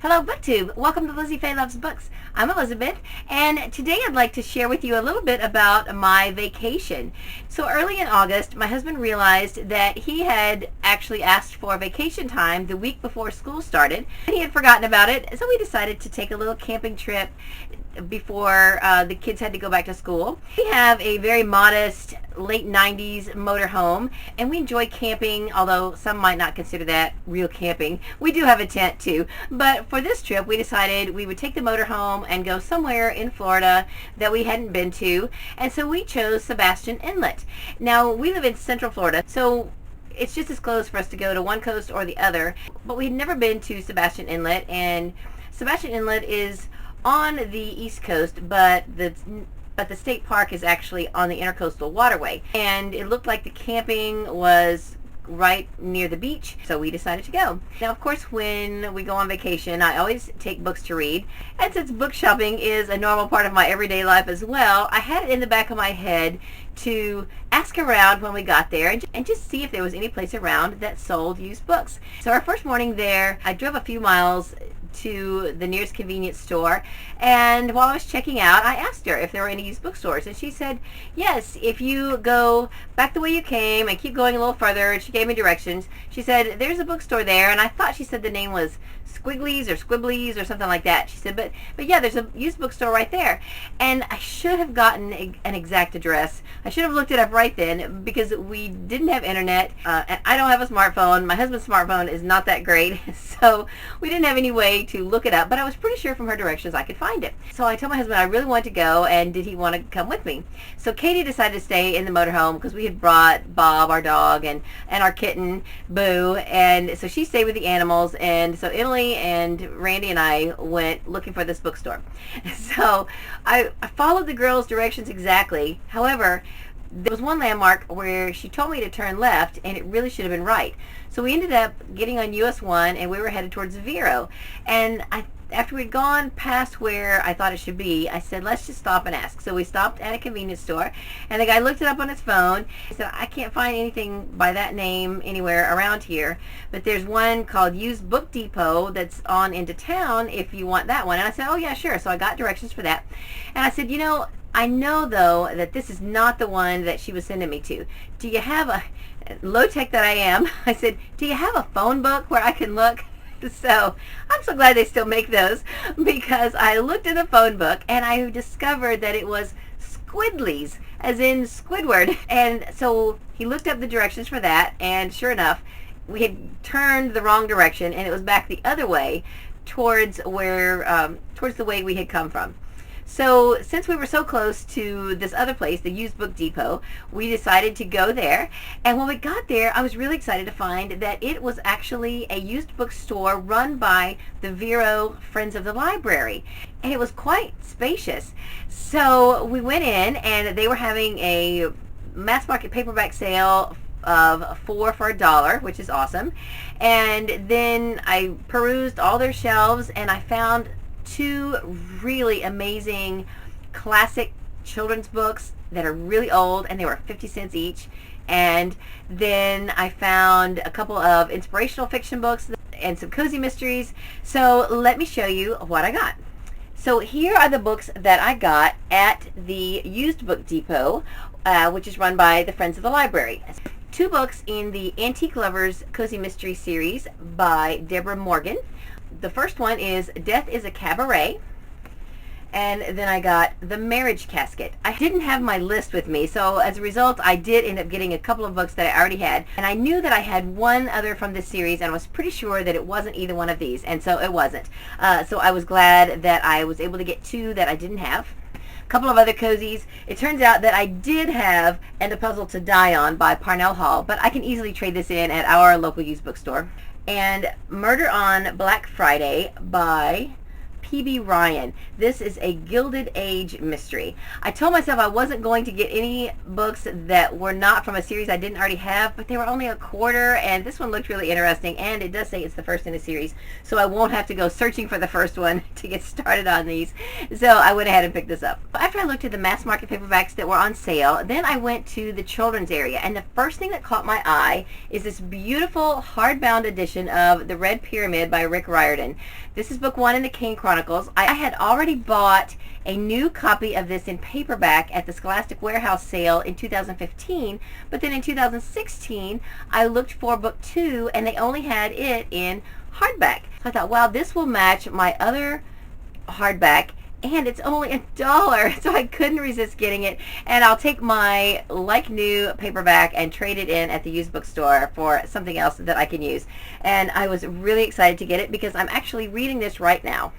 Hello BookTube, welcome to Lizzie Faye Loves Books. I'm Elizabeth, and today I'd like to share with you a little bit about my vacation. So early in August, my husband realized that he had actually asked for vacation time the week before school started. He had forgotten about it, so we decided to take a little camping trip before the kids had to go back to school. We have a very modest late 90s motorhome, and we enjoy camping, although some might not consider that real camping. We do have a tent too, but for this trip we decided we would take the motorhome and go somewhere in Florida that we hadn't been to, and so we chose Sebastian Inlet. Now, we live in Central Florida, so it's just as close for us to go to one coast or the other, but we had never been to Sebastian Inlet, and Sebastian Inlet is on the East Coast, but the state park is actually on the Intercoastal Waterway, and it looked like the camping was right near the beach, so we decided to go. Now, of course, when we go on vacation, I always take books to read, and since book shopping is a normal part of my everyday life as well, I had it in the back of my head to ask around when we got there and just see if there was any place around that sold used books. So our first morning there, I drove a few miles to the nearest convenience store, and while I was checking out, I asked her if there were any used bookstores, and she said yes, if you go back the way you came and keep going a little further. And she gave me directions. She said there's a bookstore there, and I thought she said the name was Squidly's or Squibblies or something like that. She said, but yeah, there's a used bookstore right there. And I should have gotten an exact address. I should have looked it up right then, because we didn't have internet, and I don't have a smartphone. My husband's smartphone is not that great, so we didn't have any way to look it up, but I was pretty sure from her directions I could find it. So I told my husband I really wanted to go, and did he want to come with me? So Katie decided to stay in the motorhome because we had brought Bob, our dog, and our kitten, Boo, and so she stayed with the animals, and so Emily and Randy and I went looking for this bookstore. So I followed the girl's directions exactly. However, there was one landmark where she told me to turn left, and it really should have been right. So we ended up getting on US 1, and we were headed towards Vero. And after we'd gone past where I thought it should be, I said, let's just stop and ask. So we stopped at a convenience store, and the guy looked it up on his phone. He said, I can't find anything by that name anywhere around here, but there's one called Used Book Depot that's on into town if you want that one. And I said, oh yeah, sure. So I got directions for that. And I said, you know, I know though that this is not the one that she was sending me to. Do you have a, low tech that I am, I said, do you have a phone book where I can look? So I'm so glad they still make those, because I looked in the phone book and I discovered that it was Squidly's, as in Squidward. And so he looked up the directions for that, and sure enough, we had turned the wrong direction, and it was back the other way towards where towards the way we had come from. So since we were so close to this other place, the Used Book Depot, we decided to go there. And when we got there, I was really excited to find that it was actually a used book store run by the Vero Friends of the Library. And it was quite spacious. So we went in, and they were having a mass market paperback sale of 4 for $1, which is awesome. And then I perused all their shelves, and I found 2 really amazing classic children's books that are really old, and they were 50 cents each. And then I found a couple of inspirational fiction books and some cozy mysteries. So let me show you what I got. So here are the books that I got at the Used Book Depot, which is run by the Friends of the Library. 2 books in the Antique Lovers Cozy Mystery series by Deborah Morgan. The first one is Death is a Cabaret, and then I got The Marriage Casket. I didn't have my list with me, so as a result I did end up getting a couple of books that I already had, and I knew that I had one other from this series, and I was pretty sure that it wasn't either one of these, and so it wasn't. So I was glad that I was able to get 2 that I didn't have. A couple of other cozies. It turns out that I did have And a Puzzle to Die On by Parnell Hall, but I can easily trade this in at our local used bookstore. And Murder on Black Friday by P.B. Ryan. This is a Gilded Age mystery. I told myself I wasn't going to get any books that were not from a series I didn't already have, but they were only a quarter, and this one looked really interesting, and it does say it's the first in a series, so I won't have to go searching for the first one to get started on these. So I went ahead and picked this up. After I looked at the mass market paperbacks that were on sale, then I went to the children's area, and the first thing that caught my eye is this beautiful hardbound edition of The Red Pyramid by Rick Riordan. This is book 1 in the Kane Chronicles. I had already bought a new copy of this in paperback at the Scholastic Warehouse sale in 2015, but then in 2016 I looked for book 2 and they only had it in hardback. So I thought, wow, this will match my other hardback, and it's only $1, so I couldn't resist getting it. And I'll take my like new paperback and trade it in at the used bookstore for something else that I can use. And I was really excited to get it because I'm actually reading this right now.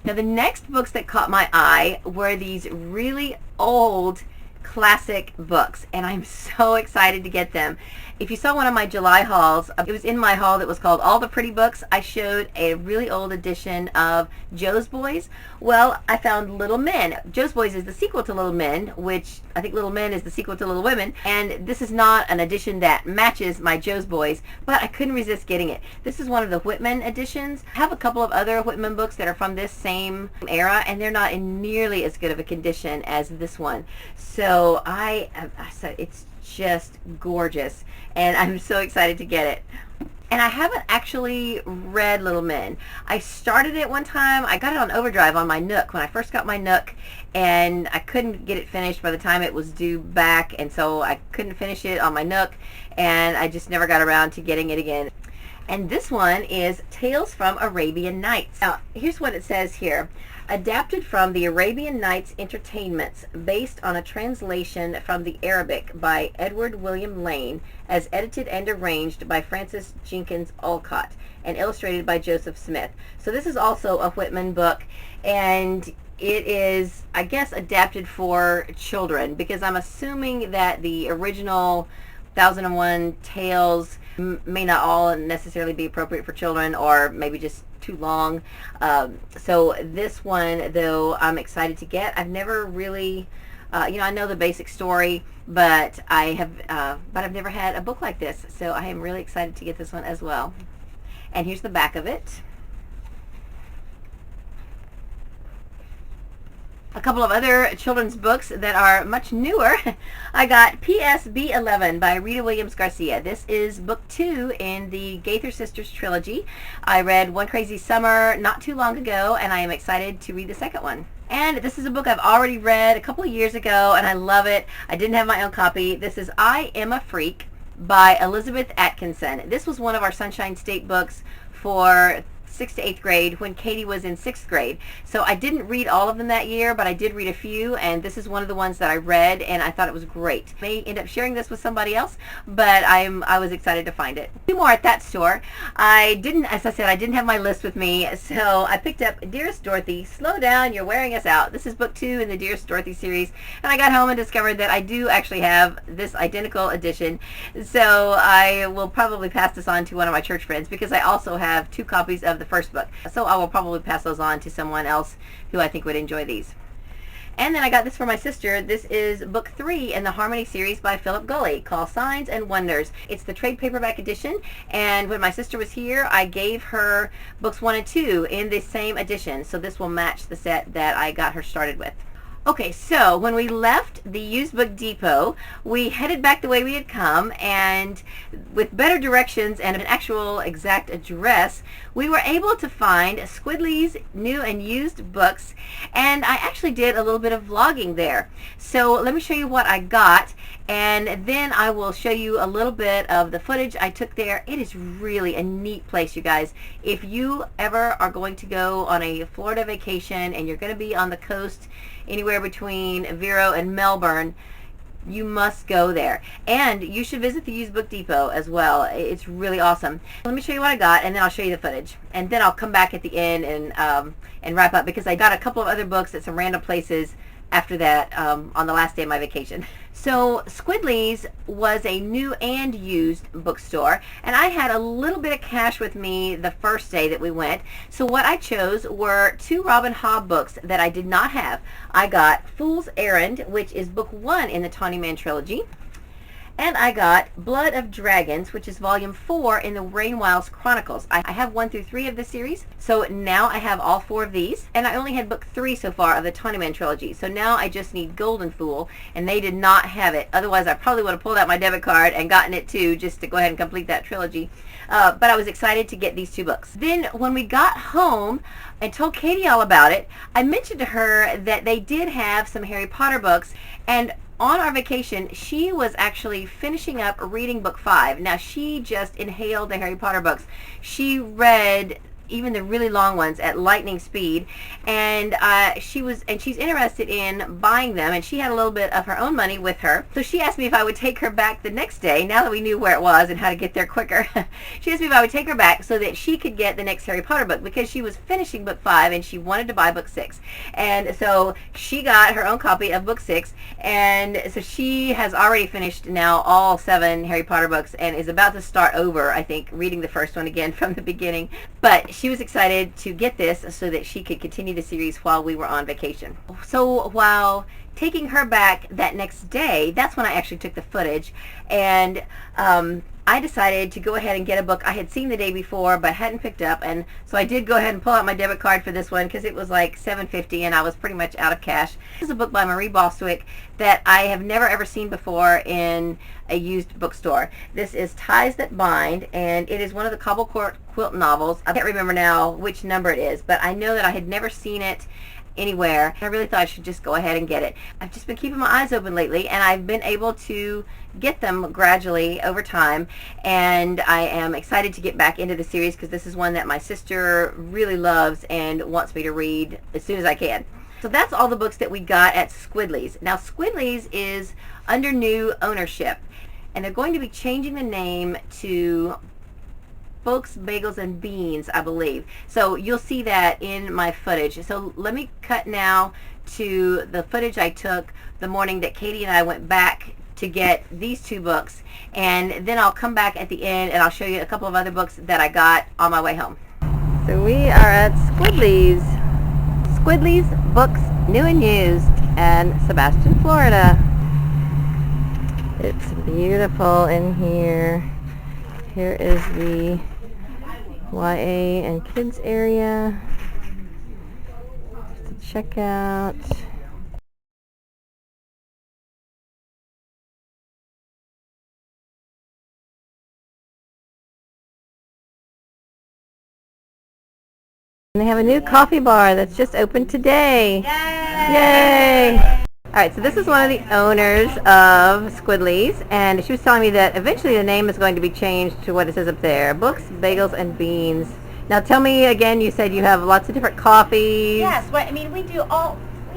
Now, the next books that caught my eye were these really old classic books, and I'm so excited to get them. If you saw one of my July hauls, it was in my haul that was called All the Pretty Books. I showed a really old edition of Jo's Boys. Well, I found Little Men. Jo's Boys is the sequel to Little Men, which I think Little Men is the sequel to Little Women, and this is not an edition that matches my Jo's Boys, but I couldn't resist getting it. This is one of the Whitman editions. I have a couple of other Whitman books that are from this same era, and they're not in nearly as good of a condition as this one. So it's just gorgeous, and I'm so excited to get it. And I haven't actually read Little Men. I started it one time. I got it on overdrive on my Nook when I first got my Nook, and I couldn't get it finished by the time it was due back, and so I couldn't finish it on my Nook, and I just never got around to getting it again. And this one is Tales from Arabian Nights. Now, here's what it says here. Adapted from the Arabian Nights Entertainments, based on a translation from the Arabic by Edward William Lane, as edited and arranged by Francis Jenkins Olcott, and illustrated by Joseph Smith. So this is also a Whitman book, and it is, I guess, adapted for children, because I'm assuming that the original 1001 Tales may not all necessarily be appropriate for children, or maybe just too long. So this one, though, I'm excited to get. I've never really, I know the basic story, but I've never had a book like this. So I am really excited to get this one as well. And here's the back of it. A couple of other children's books that are much newer. I got PSB 11 by Rita Williams Garcia. This is book 2 in the Gaither Sisters trilogy. I read One Crazy Summer not too long ago, and I am excited to read the second one. And this is a book I've already read a couple of years ago, and I love it. I didn't have my own copy. This is I Am a Freak by Elizabeth Atkinson. This was one of our Sunshine State books for 6th to 8th grade when Katie was in 6th grade. So I didn't read all of them that year, but I did read a few, and this is one of the ones that I read, and I thought it was great. I may end up sharing this with somebody else, but I was excited to find it. Two more at that store. As I said, I didn't have my list with me, so I picked up Dearest Dorothy, Slow Down, You're Wearing Us Out. This is book 2 in the Dearest Dorothy series, and I got home and discovered that I do actually have this identical edition, so I will probably pass this on to one of my church friends, because I also have 2 copies of the first book. So I will probably pass those on to someone else who I think would enjoy these. And then I got this for my sister. This is book 3 in the Harmony series by Philip Gulley, called Signs and Wonders. It's the trade paperback edition, and when my sister was here, I gave her books 1 and 2 in the same edition. So this will match the set that I got her started with. Okay, so when we left the used book depot, we headed back the way we had come, and with better directions and an actual exact address, we were able to find Squidly's new and used books, and I actually did a little bit of vlogging there. So let me show you what I got, and then I will show you a little bit of the footage I took there. It is really a neat place, you guys. If you ever are going to go on a Florida vacation and you're going to be on the coast anywhere between Vero and Melbourne, you must go there. And you should visit the used book depot as well. It's really awesome. Let me show you what I got, and then I'll show you the footage. And then I'll come back at the end and wrap up, because I got a couple of other books at some random places after that on the last day of my vacation. So Squidly's was a new and used bookstore, and I had a little bit of cash with me the first day that we went. So what I chose were 2 Robin Hobb books that I did not have. I got Fool's Errand, which is book 1 in the Tawny Man trilogy. And I got Blood of Dragons, which is volume 4 in the Rainwild's Chronicles. I have 1 through 3 of this series, so now I have all 4 of these. And I only had book 3 so far of the Tawny Man trilogy. So now I just need Golden Fool, and they did not have it. Otherwise, I probably would have pulled out my debit card and gotten it too, just to go ahead and complete that trilogy. But I was excited to get these 2 books. Then when we got home and told Katie all about it, I mentioned to her that they did have some Harry Potter books, and on our vacation, she was actually finishing up reading book 5. Now, she just inhaled the Harry Potter books. She read even the really long ones at lightning speed, and she's interested in buying them, and she had a little bit of her own money with her. So she asked me if I would take her back the next day, now that we knew where it was and how to get there quicker. She asked me if I would take her back so that she could get the next Harry Potter book, because she was finishing book 5 and she wanted to buy book 6. And so she got her own copy of book 6, and so she has already finished now all 7 Harry Potter books and is about to start over, I think, reading the first one again from the beginning. But she was excited to get this so that she could continue the series while we were on vacation. So while taking her back that next day, that's when I actually took the footage, and I decided to go ahead and get a book I had seen the day before but hadn't picked up, and so I did go ahead and pull out my debit card for this one because it was like $7.50 and I was pretty much out of cash. This is a book by Marie Bostwick that I have never ever seen before in a used bookstore. This is Ties That Bind, and it is one of the Cobble Court Quilt novels. I can't remember now which number it is, but I know that I had never seen it anywhere. I really thought I should just go ahead and get it. I've just been keeping my eyes open lately, and I've been able to get them gradually over time, and I am excited to get back into the series because this is one that my sister really loves and wants me to read as soon as I can. So that's all the books that we got at Squidly's. Now Squidly's is under new ownership, and they're going to be changing the name to Books, Bagels, and Beans, I believe. So you'll see that in my footage. So let me cut now to the footage I took the morning that Katie and I went back to get these 2 books, and then I'll come back at the end and I'll show you a couple of other books that I got on my way home. So we are at Squidly's. Squidly's Books, New and Used, in Sebastian, Florida. It's beautiful in here. Here is the YA and kids area to check out. And they have a new coffee bar that's just opened today. Yay! Yay! Alright, so this is one of the owners of Squidly's, and she was telling me that eventually the name is going to be changed to what it says up there, Books, Bagels, and Beans. Now tell me again, you said you have lots of different coffees. Yes, well, I mean, we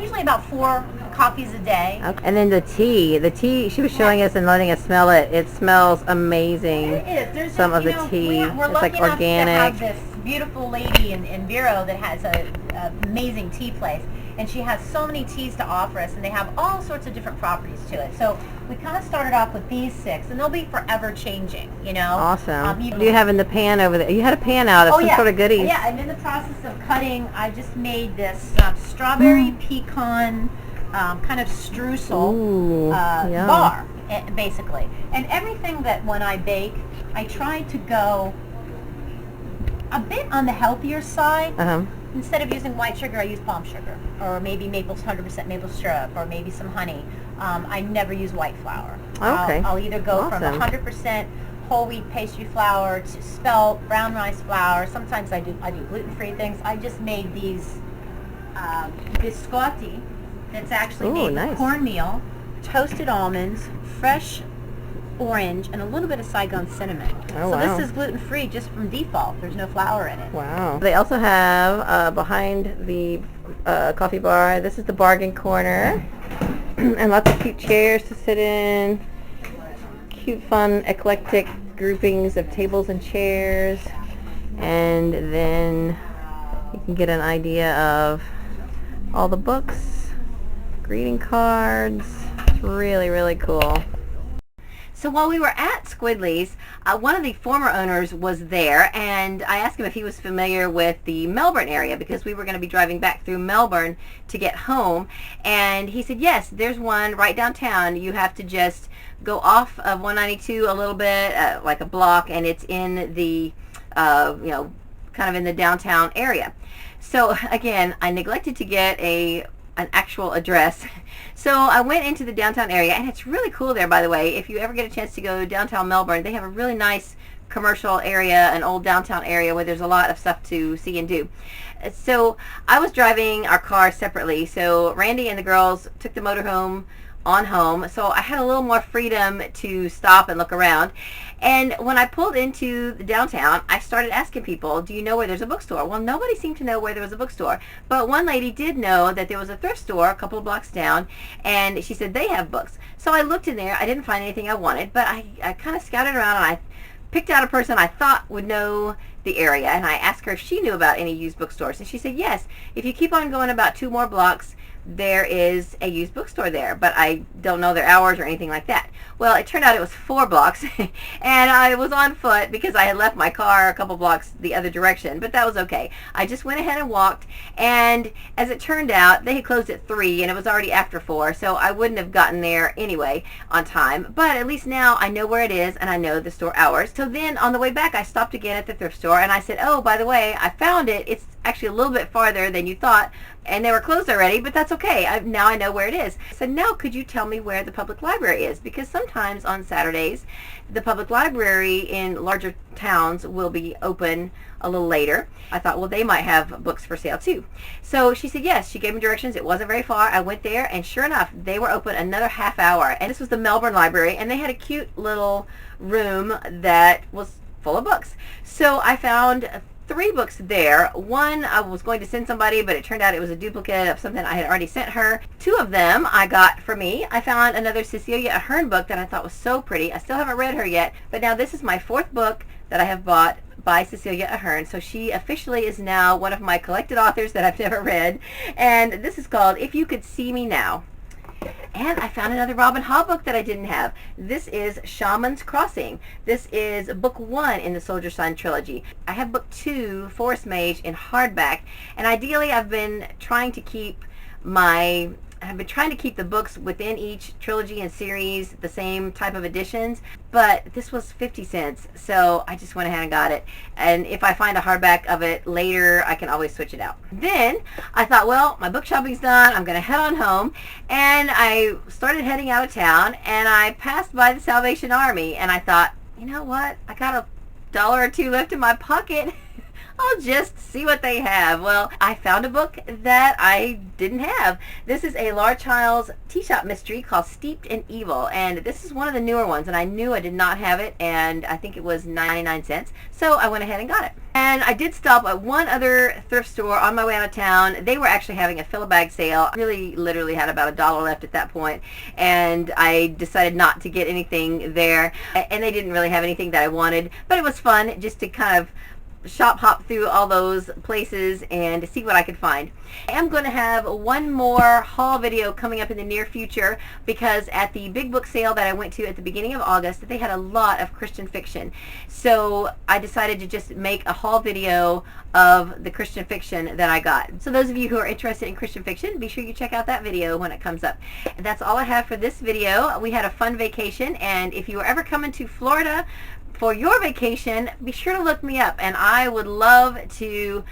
usually about 4 coffees a day. Okay. And then the tea, she was showing us and letting us smell it. It smells amazing. It is. There's some of the tea. We're it's lucky like enough organic. to have this beautiful lady in Vero that has an amazing tea place. And she has so many teas to offer us, and they have all sorts of different properties to it. So we kind of started off with these 6, and they'll be forever changing, you know. Awesome. What do you have in the pan over there? You had a pan out of some sort of goodies. Yeah, I'm in the process of cutting. I just made this strawberry pecan kind of streusel bar, basically. And everything that when I bake, I try to go a bit on the healthier side. Instead of using white sugar, I use palm sugar, or maybe 100% maple syrup, or maybe some honey. I never use white flour. Okay. I'll either go from 100% whole wheat pastry flour to spelt, brown rice flour. Sometimes I do gluten-free things. I just made these biscotti that's actually made with cornmeal, toasted almonds, fresh orange, and a little bit of Saigon cinnamon. This is gluten-free just from default. There's no flour in it. Wow. They also have behind the coffee bar, this is the bargain corner, and lots of cute chairs to sit in, cute, fun, eclectic groupings of tables and chairs, and then you can get an idea of all the books, greeting cards. It's really, really cool. So while we were at Squidly's, one of the former owners was there, and I asked him if he was familiar with the Melbourne area because we were going to be driving back through Melbourne to get home, and he said, yes, there's one right downtown. You have to just go off of 192 a little bit, like a block, and it's in the, kind of in the downtown area. So again, I neglected to get an actual address. So I went into the downtown area, and it's really cool there, by the way. If you ever get a chance to go downtown Melbourne, they have a really nice commercial area, an old downtown area where there's a lot of stuff to see and do. So I was driving our car separately. So Randy and the girls took the motorhome on home, so I had a little more freedom to stop and look around. And when I pulled into the downtown, I started asking people, do you know where there's a bookstore? Well, nobody seemed to know where there was a bookstore, but one lady did know that there was a thrift store a couple of blocks down, and she said they have books. So I looked in there. I didn't find anything I wanted, but I kind of scouted around, and I picked out a person I thought would know the area, and I asked her if she knew about any used bookstores, and she said yes. If you keep on going about 2 more blocks, there is a used bookstore there, but I don't know their hours or anything like that. Well, it turned out it was 4 blocks, and I was on foot because I had left my car a couple blocks the other direction, but that was okay. I just went ahead and walked, and as it turned out, they had closed at 3, and it was already after 4, so I wouldn't have gotten there anyway on time, but at least now I know where it is, and I know the store hours. So then on the way back, I stopped again at the thrift store, and I said, oh, by the way, I found it. It's actually a little bit farther than you thought, and they were closed already, but that's okay. Now I know where it is. So now could you tell me where the public library is? Because sometimes on Saturdays, the public library in larger towns will be open a little later. I thought, well, they might have books for sale too. So she said yes. She gave me directions. It wasn't very far. I went there, and sure enough, they were open another half hour. And this was the Melbourne Library, and they had a cute little room that was full of books. So I found 3 books there. One I was going to send somebody, but it turned out it was a duplicate of something I had already sent her. 2 of them I got for me. I found another Cecilia Ahern book that I thought was so pretty. I still haven't read her yet, but now this is my 4th book that I have bought by Cecilia Ahern. So she officially is now one of my collected authors that I've never read, and this is called If You Could See Me Now. And I found another Robin Hobb book that I didn't have. This is Shaman's Crossing. This is book 1 in the Soldier Son trilogy. I have book 2, Forest Mage, in hardback, and ideally I've been trying to keep the books within each trilogy and series the same type of editions, but this was 50 cents, so I just went ahead and got it. And if I find a hardback of it later, I can always switch it out. Then I thought, well, my book shopping's done. I'm going to head on home, and I started heading out of town, and I passed by the Salvation Army, and I thought, you know what? I got $1 or 2 left in my pocket. I'll just see what they have. Well, I found a book that I didn't have. This is a Laura Childs tea shop mystery called Steeped in Evil, and this is one of the newer ones, and I knew I did not have it, and I think it was 99 cents, so I went ahead and got it. And I did stop at one other thrift store on my way out of town. They were actually having a fill-a-bag sale. I really literally had about $1 left at that point, and I decided not to get anything there, and they didn't really have anything that I wanted, but it was fun just to kind of hop through all those places and see what I could find. I am going to have one more haul video coming up in the near future because at the big book sale that I went to at the beginning of August, they had a lot of Christian fiction. So I decided to just make a haul video of the Christian fiction that I got. So those of you who are interested in Christian fiction, be sure you check out that video when it comes up. And that's all I have for this video. We had a fun vacation, and if you are ever coming to Florida for your vacation, be sure to look me up, and I would love to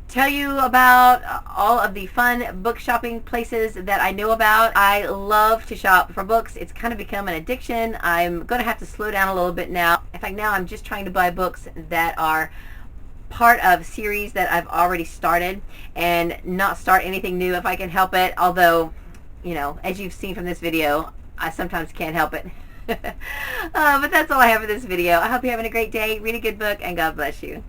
tell you about all of the fun book shopping places that I know about. I love to shop for books. It's kind of become an addiction. I'm going to have to slow down a little bit now. In fact, now I'm just trying to buy books that are part of series that I've already started and not start anything new if I can help it, although, you know, as you've seen from this video, I sometimes can't help it. But that's all I have for this video. I hope you're having a great day. Read a good book, and God bless you.